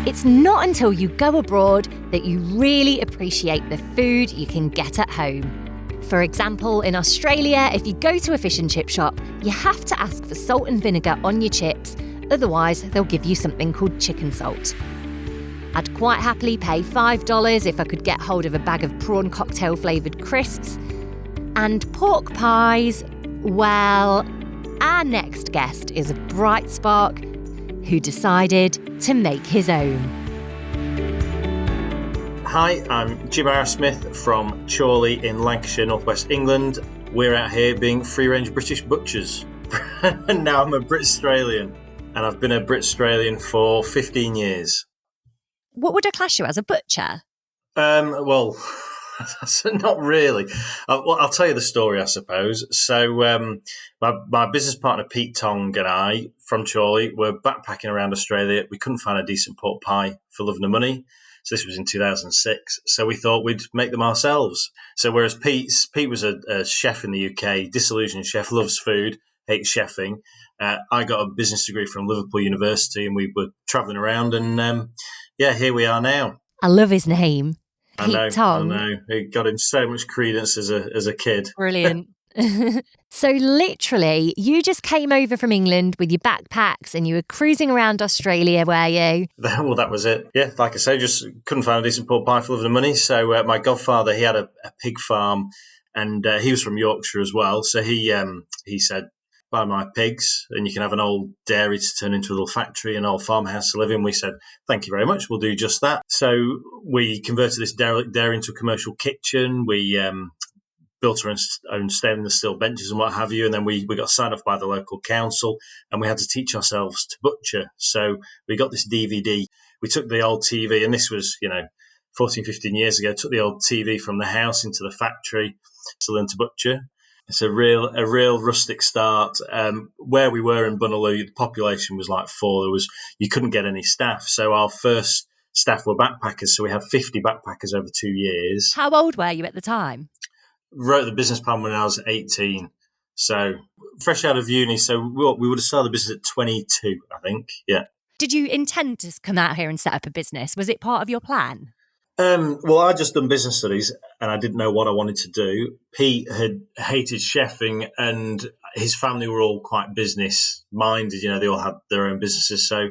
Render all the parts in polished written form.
It's not until you go abroad that you really appreciate the food you can get at home. For example, in Australia, if you go to a fish and chip shop, you have to ask for salt and vinegar on your chips, otherwise they'll give you something called chicken salt. I'd quite happily pay $5 if I could get hold of a bag of prawn cocktail flavoured crisps. And pork pies, well, our next guest is a bright spark who decided to make his own. Hi, I'm Jim Arrowsmith from Chorley in Lancashire, northwest England. We're out here being free-range British butchers. And now I'm a Brit-Australian, and I've been a Brit-Australian for 15 years. What would I class you as, a butcher? Well, not really. I'll tell you the story, I suppose. So my business partner, Pete Tonge, and I, from Chorley, were backpacking around Australia. We couldn't find a decent pork pie for love nor money. So this was in 2006. So we thought we'd make them ourselves. So whereas Pete was a chef in the UK, disillusioned chef, loves food, hates chefing. I got a business degree from Liverpool University, and we were travelling around, and here we are now. I love his name. Pete Tonge. I know. It got him so much credence as a kid. Brilliant. So literally, you just came over from England with your backpacks and you were cruising around Australia, were you? Well, that was it. Yeah, like I say, just couldn't find a decent pork pie for love of money. So my godfather, he had a pig farm, and he was from Yorkshire as well. So he said, buy my pigs and you can have an old dairy to turn into a little factory, an old farmhouse to live in. We said, thank you very much, we'll do just that. So we converted this dairy into a commercial kitchen. We built our own stainless steel benches and what have you, and then we got signed off by the local council, and we had to teach ourselves to butcher. So we got this DVD. We took the old TV, and this was 14, 15 years ago, took the old TV from the house into the factory to learn to butcher. It's a real rustic start. Where we were in Bunaloo, the population was like 4. You couldn't get any staff. So our first staff were backpackers. So we had 50 backpackers over 2 years. How old were you at the time? Wrote the business plan when I was 18. So fresh out of uni. So we would have started the business at 22, I think. Yeah. Did you intend to come out here and set up a business? Was it part of your plan? Well, I'd just done business studies and I didn't know what I wanted to do. Pete had hated chefing, and his family were all quite business minded. They all had their own businesses. So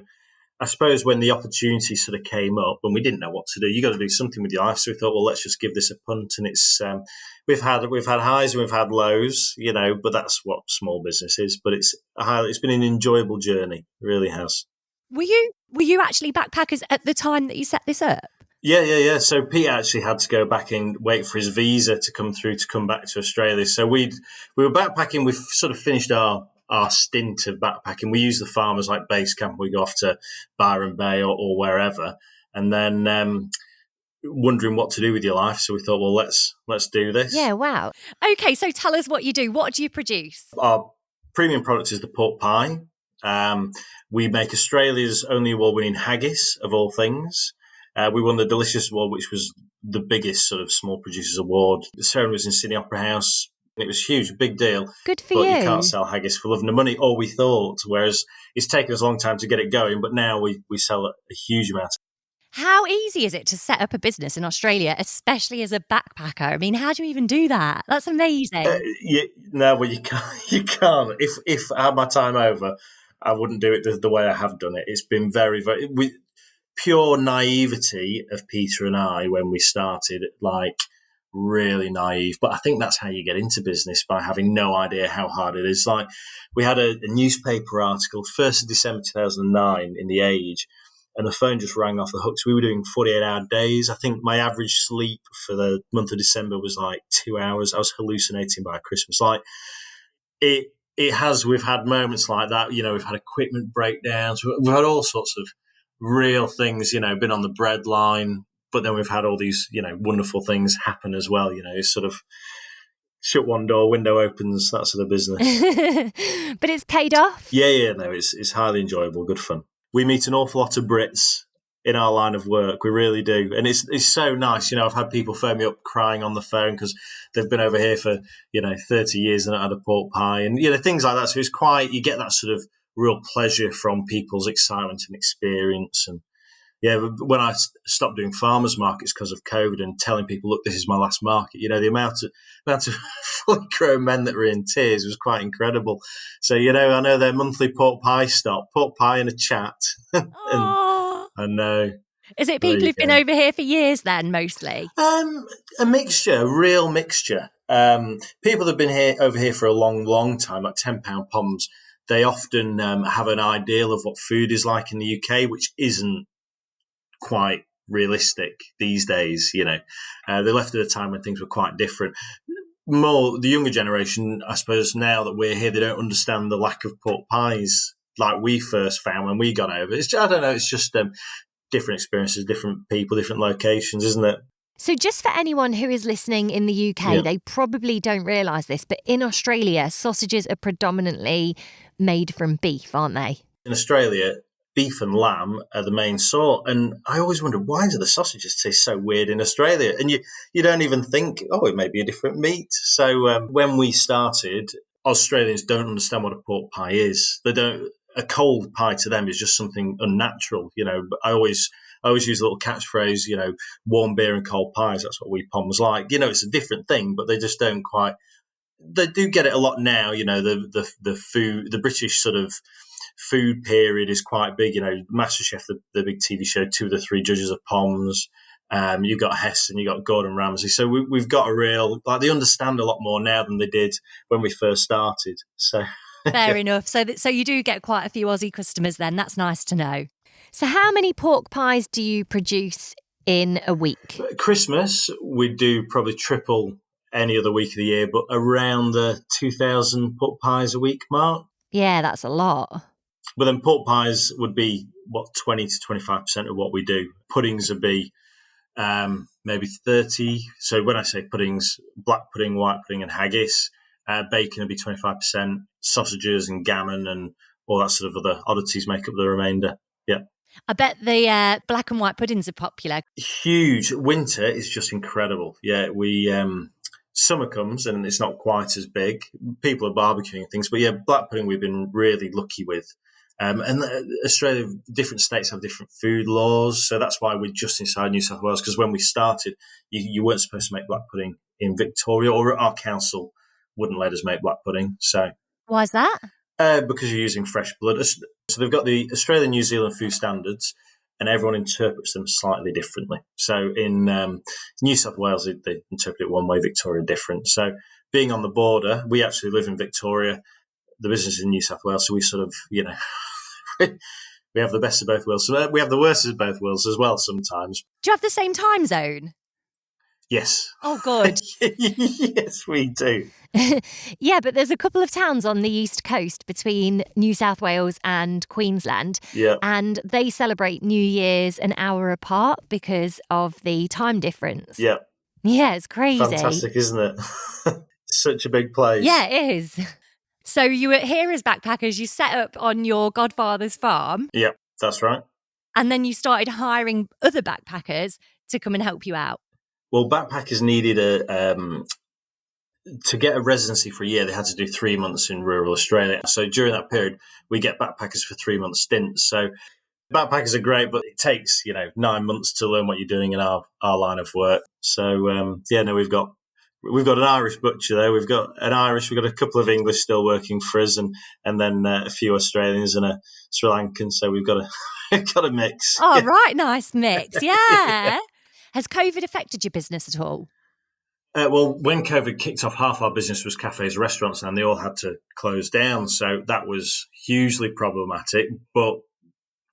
I suppose when the opportunity sort of came up, and we didn't know what to do, you got to do something with your life. So we thought, well, let's just give this a punt. And it's we've had highs and we've had lows, but that's what small business is. But it's been an enjoyable journey, it really has. Were you actually backpackers at the time that you set this up? Yeah. So Pete actually had to go back and wait for his visa to come through to come back to Australia. So we were backpacking. We've sort of finished our stint of backpacking. We use the farm as like base camp. We go off to Byron Bay or wherever, and then wondering what to do with your life. So we thought, well, let's do this. Yeah, wow. Okay, so tell us what you do. What do you produce? Our premium product is the pork pie. We make Australia's only award-winning haggis, of all things. We won the Delicious Award, which was the biggest sort of small producers award. The ceremony was in Sydney Opera House. It was huge, big deal. Good for you. But you can't sell haggis for love nor money, or we thought, whereas it's taken us a long time to get it going, but now we sell a huge amount. How easy is it to set up a business in Australia, especially as a backpacker? I mean, how do you even do that? That's amazing. You can't. You can't. If I had my time over, I wouldn't do it the way I have done it. It's been very, very... pure naivety of Peter and I when we started, like really naive. But I think that's how you get into business, by having no idea how hard it is. Like we had a newspaper article, 1st of December 2009 in The Age, and the phone just rang off the hooks. We were doing 48-hour days. I think my average sleep for the month of December was like 2 hours. I was hallucinating by Christmas. Like we've had moments like that. We've had equipment breakdowns. We've had all sorts of real things, been on the breadline, but then we've had all these, wonderful things happen as well. It's sort of shut one door, window opens, that sort of business. But it's paid off? Yeah, no, it's highly enjoyable, good fun. We meet an awful lot of Brits in our line of work, we really do. And it's so nice, I've had people phone me up crying on the phone because they've been over here for, 30 years and not had a pork pie and, things like that. So it's quite, you get that sort of real pleasure from people's excitement and experience. And Yeah, when I stopped doing farmers markets because of COVID and telling people, look, this is my last market, the amount of fully grown men that were in tears was quite incredible. So, I know their monthly pork pie stop, pork pie and a chat. And Oh. I know. Is it There people you who've been go. over here for years then, mostly? A mixture, a real mixture. People that have been over here for a long, long time, like £10 poms, they often have an ideal of what food is like in the UK, which isn't quite realistic these days. They left at a time when things were quite different. More the younger generation, I suppose, now that we're here, they don't understand the lack of pork pies like we first found when we got over. I don't know. It's just different experiences, different people, different locations, isn't it? So just for anyone who is listening in the UK, they probably don't realise this, but in Australia, sausages are predominantly made from beef, aren't they? In Australia, beef and lamb are the main sort. And I always wonder, why do the sausages taste so weird in Australia? And you don't even think, it may be a different meat. So when we started, Australians don't understand what a pork pie is. They don't. A cold pie to them is just something unnatural, But I always use a little catchphrase, warm beer and cold pies. That's what we Poms like. It's a different thing, but they just don't quite. They do get it a lot now. The food, the British sort of food period is quite big. MasterChef, the big TV show, 2 of the 3 judges of Poms. You've got Hess and you've got Gordon Ramsay. So we've got a real, they understand a lot more now than they did when we first started. So fair enough. So you do get quite a few Aussie customers then. That's nice to know. So how many pork pies do you produce in a week? Christmas, we do probably triple any other week of the year, but around the 2,000 pork pies a week mark. Yeah, that's a lot. But then pork pies would be, 20 to 25% of what we do. Puddings would be maybe 30. So when I say puddings, black pudding, white pudding and haggis. Bacon would be 25%. Sausages and gammon and all that sort of other oddities make up the remainder. Yeah. I bet the black and white puddings are popular. Huge. Winter is just incredible. Yeah, summer comes and it's not quite as big. People are barbecuing things, but yeah, black pudding we've been really lucky with. And Australia, different states have different food laws, so that's why we're just inside New South Wales. Because when we started, you weren't supposed to make black pudding in Victoria, or our council wouldn't let us make black pudding. So why is that? Because you're using fresh blood. So they've got the Australian New Zealand food standards, and everyone interprets them slightly differently. So in New South Wales, they interpret it one way, Victoria different. So being on the border, we actually live in Victoria, the business is in New South Wales, so we sort of, we have the best of both worlds. So we have the worst of both worlds as well sometimes. Do you have the same time zone? Yes. Oh, good. Yes, we do. Yeah, but there's a couple of towns on the east coast between New South Wales and Queensland. Yeah. And they celebrate New Year's an hour apart because of the time difference. Yeah. Yeah, it's crazy. Fantastic, isn't it? Such a big place. Yeah, it is. So you were here as backpackers, you set up on your godfather's farm. Yeah, that's right. And then you started hiring other backpackers to come and help you out. Well, backpackers needed to get a residency for a year, they had to do 3 months in rural Australia. So during that period, we get backpackers for 3 month stints. So backpackers are great, but it takes, 9 months to learn what you're doing in our line of work. So, we've got an Irish butcher there. We've got a couple of English still working for us and then a few Australians and a Sri Lankan. So we've got a mix. Oh, right. Nice mix. Yeah. Has COVID affected your business at all? Well, when COVID kicked off, half our business was cafes, restaurants, and they all had to close down. So that was hugely problematic. But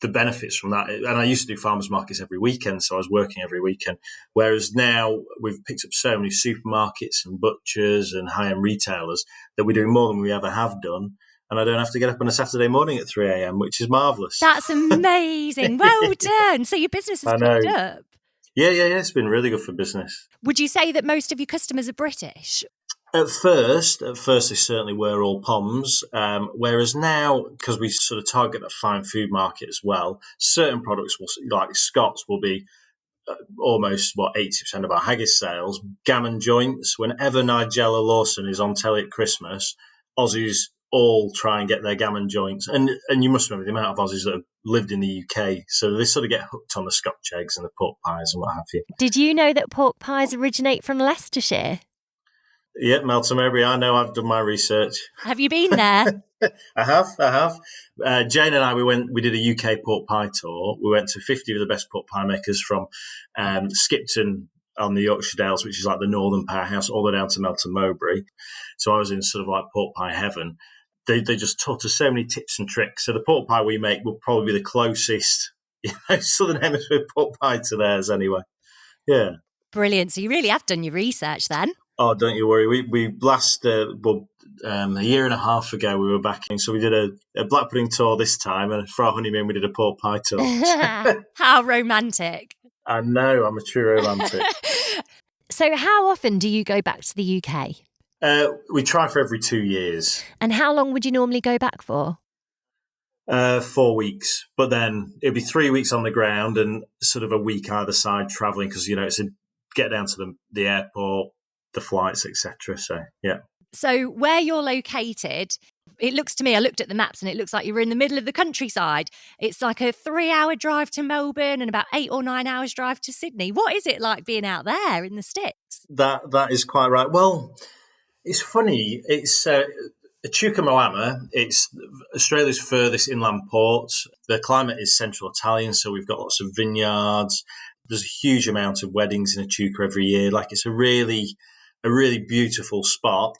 the benefits from that, and I used to do farmers markets every weekend, so I was working every weekend. Whereas now we've picked up so many supermarkets and butchers and high-end retailers that we're doing more than we ever have done. And I don't have to get up on a Saturday morning at 3 a.m., which is marvellous. That's amazing. Well done. So your business has picked up. Yeah. It's been really good for business. Would you say that most of your customers are British? At first, they certainly were all Poms, whereas now, because we sort of target that fine food market as well, certain products, like Scots, will be almost, 80% of our haggis sales. Gammon joints, whenever Nigella Lawson is on telly at Christmas, Aussies all try and get their gammon joints. And you must remember the amount of Aussies that have lived in the UK, so they sort of get hooked on the Scotch eggs and the pork pies and what have you. Did you know that pork pies originate from Leicestershire? Yeah, Melton Mowbray, I know, I've done my research. Have you been there? I have. Jane and I, we did a UK pork pie tour. We went to 50 of the best pork pie makers from Skipton on the Yorkshire Dales, which is like the northern powerhouse, all the way down to Melton Mowbray. So I was in sort of like pork pie heaven. They just taught us so many tips and tricks. So the pork pie we make will probably be the closest Southern Hemisphere pork pie to theirs anyway. Yeah. Brilliant. So you really have done your research then. Oh, don't you worry. We last, a year and a half ago, we were back in. So we did a black pudding tour this time. And for our honeymoon, we did a pork pie tour. How romantic. I know. I'm a true romantic. So how often do you go back to the UK? We try for every 2 years. And how long would you normally go back for? 4 weeks. But then it'd be 3 weeks on the ground and sort of a week either side travelling because, it's a get down to the airport, the flights, etc. So, yeah. So where you're located, it looks to me, I looked at the maps and it looks like you're in the middle of the countryside. It's like a 3-hour drive to Melbourne and about 8 or 9 hours drive to Sydney. What is it like being out there in the sticks? That is quite right. Well, it's funny. It's Chuka-Moama. It's Australia's furthest inland port. The climate is central Italian, so we've got lots of vineyards. There's a huge amount of weddings in Echuca every year. Like, it's a really beautiful spot.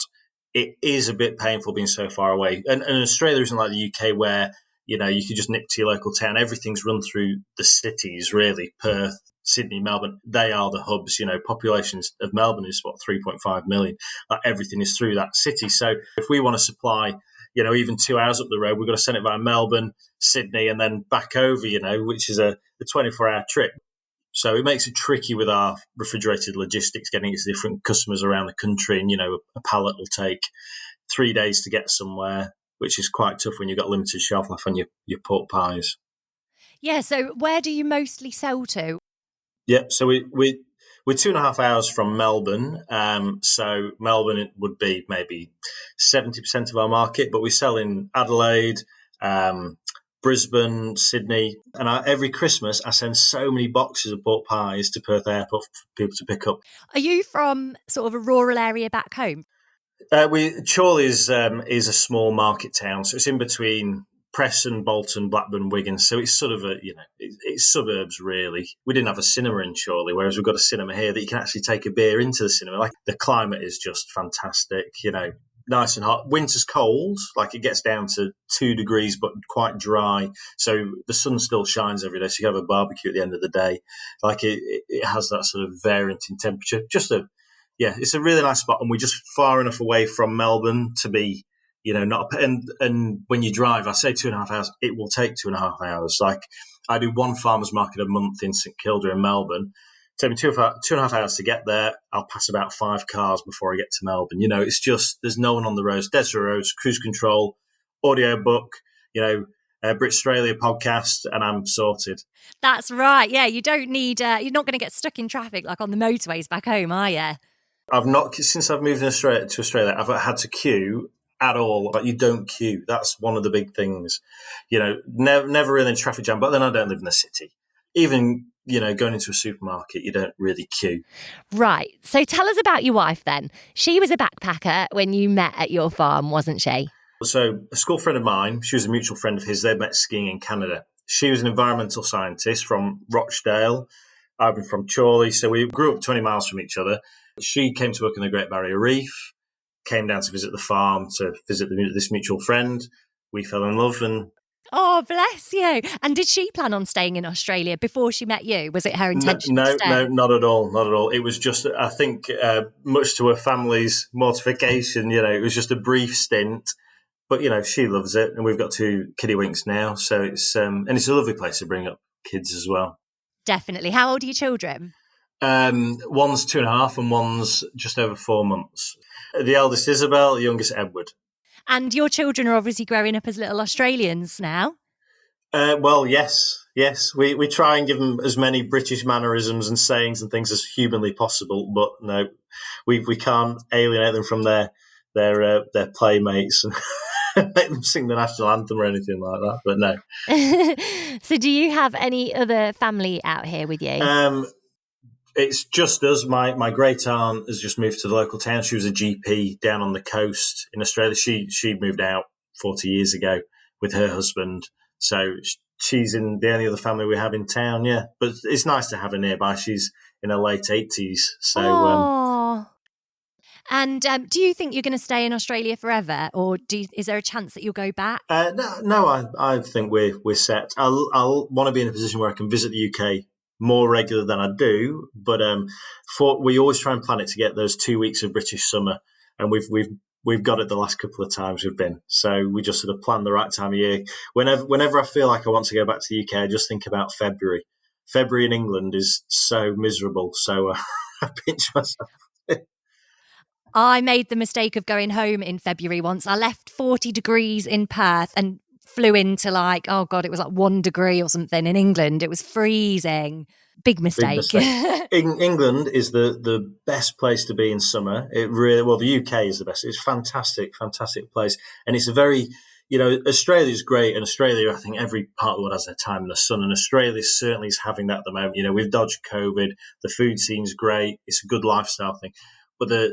It is a bit painful being so far away. And Australia isn't like the UK where, you can just nip to your local town. Everything's run through the cities, really. Perth, Sydney, Melbourne, they are the hubs. Populations of Melbourne is 3.5 million. Like, everything is through that city. So if we want to supply, even 2 hours up the road, we've got to send it via Melbourne, Sydney, and then back over, which is a 24-hour trip. So it makes it tricky with our refrigerated logistics, getting it to different customers around the country. And, a pallet will take 3 days to get somewhere, which is quite tough when you've got limited shelf life on your pork pies. Yeah, so where do you mostly sell to? Yeah, so we're 2.5 hours from Melbourne. So Melbourne, it would be maybe 70% of our market, but we sell in Adelaide, Brisbane, Sydney, and every Christmas I send so many boxes of pork pies to Perth Airport for people to pick up. Are you from sort of a rural area back home? Chorley is a small market town, so it's in between Preston, Bolton, Blackburn, Wigan. So it's sort of it's suburbs really. We didn't have a cinema in Chorley, whereas we've got a cinema here that you can actually take a beer into the cinema. Like, the climate is just fantastic, nice and hot. Winter's cold, like it gets down to 2 degrees, but quite dry. So the sun still shines every day. So you have a barbecue at the end of the day. Like, it has that sort of variant in temperature. It's a really nice spot, and we're just far enough away from Melbourne to be, not. And when you drive, I say 2.5 hours. It will take 2.5 hours. Like, I do one farmers market a month in St Kilda in Melbourne. Take me 2.5 hours to get there. I'll pass about 5 cars before I get to Melbourne. It's just, there's no one on the roads. Desert roads, cruise control, audio book, Brit Australia podcast, and I'm sorted. That's right. Yeah, you don't need, you're not going to get stuck in traffic like on the motorways back home, are you? I've not, since I've moved to Australia, I've had to queue at all. But you don't queue. That's one of the big things. Never really in a traffic jam, but then I don't live in the city. Even, going into a supermarket, you don't really queue. Right. So tell us about your wife then. She was a backpacker when you met at your farm, wasn't she? So a school friend of mine, she was a mutual friend of his. They met skiing in Canada. She was an environmental scientist from Rochdale. I've been from Chorley. So we grew up 20 miles from each other. She came to work in the Great Barrier Reef, came down to visit the farm, to visit this mutual friend. We fell in love and... Oh, bless you. And did she plan on staying in Australia before she met you? Was it her intention to stay? No, not at all. Not at all. It was just, I think, much to her family's mortification, it was just a brief stint. But, she loves it. And we've got 2 kiddywinks now. So it's a lovely place to bring up kids as well. Definitely. How old are your children? One's 2.5 and one's just over 4 months. The eldest Isabel, the youngest Edward. And your children are obviously growing up as little Australians now. Well, yes. We try and give them as many British mannerisms and sayings and things as humanly possible, but no, we can't alienate them from their playmates. make them sing the national anthem or anything like that. But no. So do you have any other family out here with you? It's just us. My great aunt has just moved to the local town. She was a GP down on the coast in Australia. She moved out 40 years ago with her husband. So she's in the only other family we have in town, yeah. But it's nice to have her nearby. She's in her late 80s. So, And do you think you're going to stay in Australia forever, or is there a chance that you'll go back? No, I think we're set. I'll want to be in a position where I can visit the UK more regular than I do, but we always try and plan it to get those 2 weeks of British summer, and we've got it the last couple of times we've been. So we just sort of plan the right time of year. Whenever I feel like I want to go back to the UK, I just think about February. February in England is so miserable, so I pinch myself. I made the mistake of going home in February once. I left 40 degrees in Perth and flew into it was like 1 degree or something in England. It was freezing. Big mistake. England is the best place to be in summer. The UK is the best. It's fantastic place. And it's a very, Australia's great. And Australia, I think every part of the world has their time in the sun. And Australia certainly is having that at the moment. We've dodged COVID. The food scene's great. It's a good lifestyle thing. But the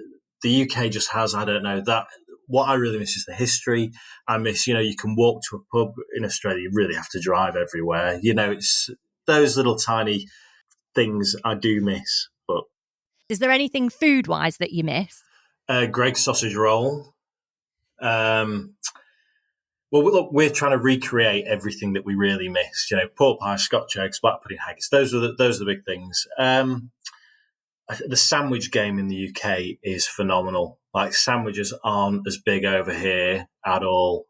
UK just has, I don't know, that what I really miss is the history. I miss, you can walk to a pub in Australia. You really have to drive everywhere. It's those little tiny things I do miss. But is there anything food-wise that you miss? Greg's sausage roll. Well, look, we're trying to recreate everything that we really miss. Pork pie, Scotch eggs, black pudding, haggis. Those are the big things. The sandwich game in the UK is phenomenal. Like, sandwiches aren't as big over here at all.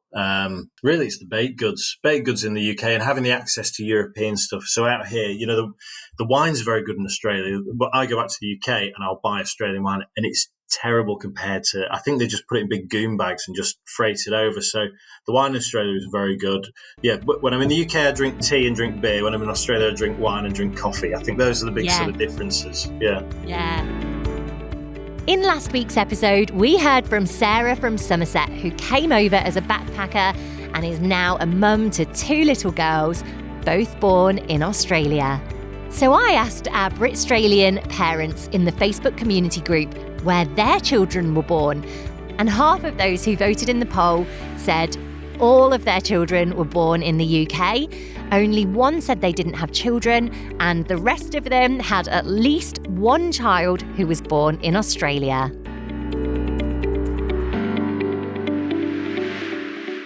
Really, it's the baked goods in the UK, and having the access to European stuff. So out here, the wine's very good in Australia, but I go back to the UK and I'll buy Australian wine, and it's terrible compared to, I think they just put it in big goon bags and just freight it over. So the wine in Australia is very good. Yeah, but when I'm in the UK, I drink tea and drink beer. When I'm in Australia, I drink wine and drink coffee. I think those are the big sort of differences. Yeah. In last week's episode, we heard from Sarah from Somerset, who came over as a backpacker and is now a mum to 2 little girls, both born in Australia. So I asked our Brit-Australian parents in the Facebook community group where their children were born, and half of those who voted in the poll said all of their children were born in the UK. Only one said they didn't have children, and the rest of them had at least one child who was born in Australia.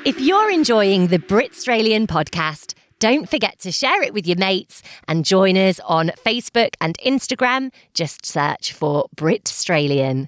If you're enjoying the Brit-Australian podcast, don't forget to share it with your mates and join us on Facebook and Instagram. Just search for Brit-Australian.